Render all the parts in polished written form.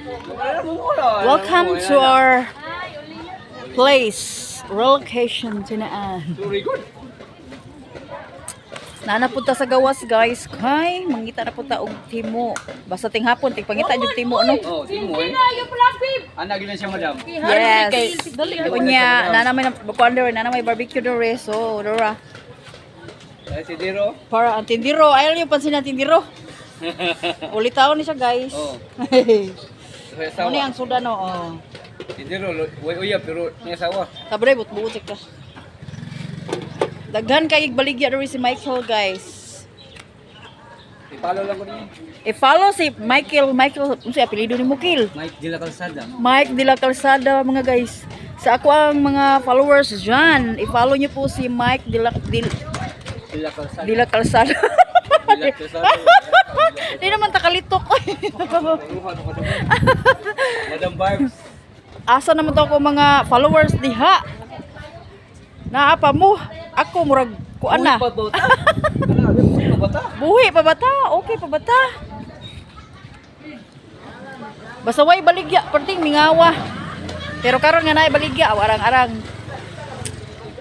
Welcome to our place. Relocation Tinaan. Nanapunta sa gawas guys. Kay mangita na punta og timo. Basta ting hapon ting pangita jud timo no. Oh, timo eh. Ana gyud siya madam. Yes. Unya nana may nana may barbecue dere so dora. Ay tindiro. Para ang tindiro, ayaw niyo pansin ang tindiro. Ulitaw ni siya guys. Oh. Ano ang suda no? Oh. Tindiro, uya pero niya sawa. Kabre but ka. Daghan kay baligya diri si Michael guys. I-follow lang ko niya. I-follow si Michael, unsa apelyido ni Mukil? Mike de la Calzada. Mike de la Calzada mga guys. Sa ako ang mga followers dyan, i-follow niyo po si Mike de la Calzada. de la Calzada. De la Calzada. Di naman takalitok. Madam Barbs. Asa naman to ko mga followers diha? Naapa mo? Ako murag kuan na. Buhi pa bata. Okay pa bata. Basta way baligya, perting mingawa. Pero karon nga naay baligya, arang-arang.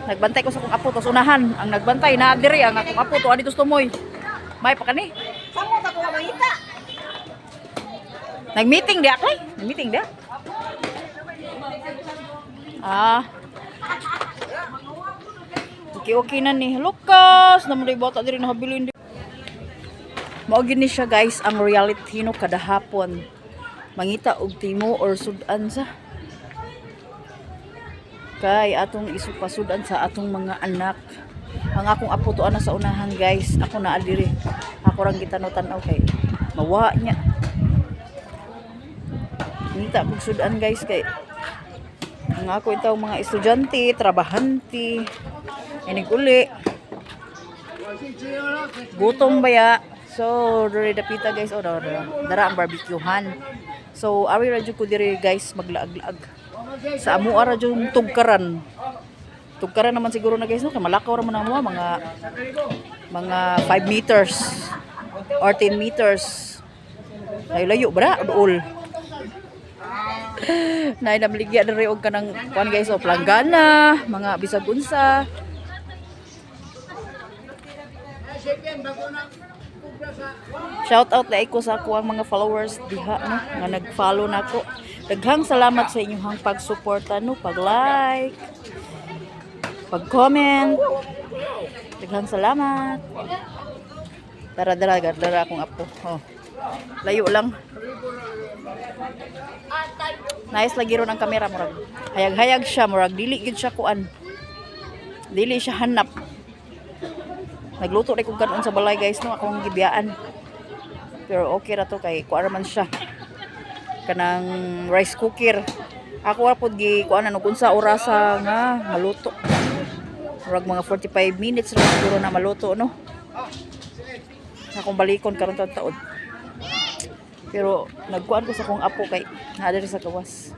Nagbantay ko sa akong apo tos unahan. Ang nagbantay na diri ang akong apo to adito tumoy. May pa kani. Samo ta ko mangita. Nag-meeting di akay? Nag-meeting di? Ah. Okay na ni. Lukas, naman rin bata diri nahabilin di. Mao gini siya guys ang reality no kada hapon. Mangita og timo or sudan sa. Kay atong isupasudan sa atong mga anak. Ang akong apo to ana sa unahan guys. Ako na adiri. Ako rang gitano-tanaw kay mawa niya. Mangita kog sudan guys kay ang ako itaw mga estudyante, trabahante. Inig uli. Gutom baya. So, dere dapita guys. O, dara ang barbecuehan. So, ari radyo ko diri guys maglaag-laag. Sa amo ara yung tugkaran. Tugkaran naman siguro na guys no. Kay malakaw ra man amo mga 5 meters or 10 meters. Layo-layo bra, duol. Nay namligya diri og kanang kuan guys o planggana, mga bisag unsa. Shout out na ko sa ako ang mga followers diha no nga nag-follow nako. Daghang salamat sa inyong pagsuporta no, pag-like, pag-comment. Daghang salamat. Dara akong apo. Oh. Layo lang. Nice lagi ron ang camera murag. Hayag-hayag siya murag dili gid siya kuan. Dili siya hanap. Nagluto rin kong kanon sa balay guys no akong gibiyaan. Pero okay ra to kay kuan man siya. Kanang rice cooker. Ako ra pod gi kuan ano kun sa orasa nga maluto. Murag mga 45 minutes ra siguro na maluto no. Akong balikon karon taud. Pero nagkuan ko sa kong apo kay naa diri sa gawas.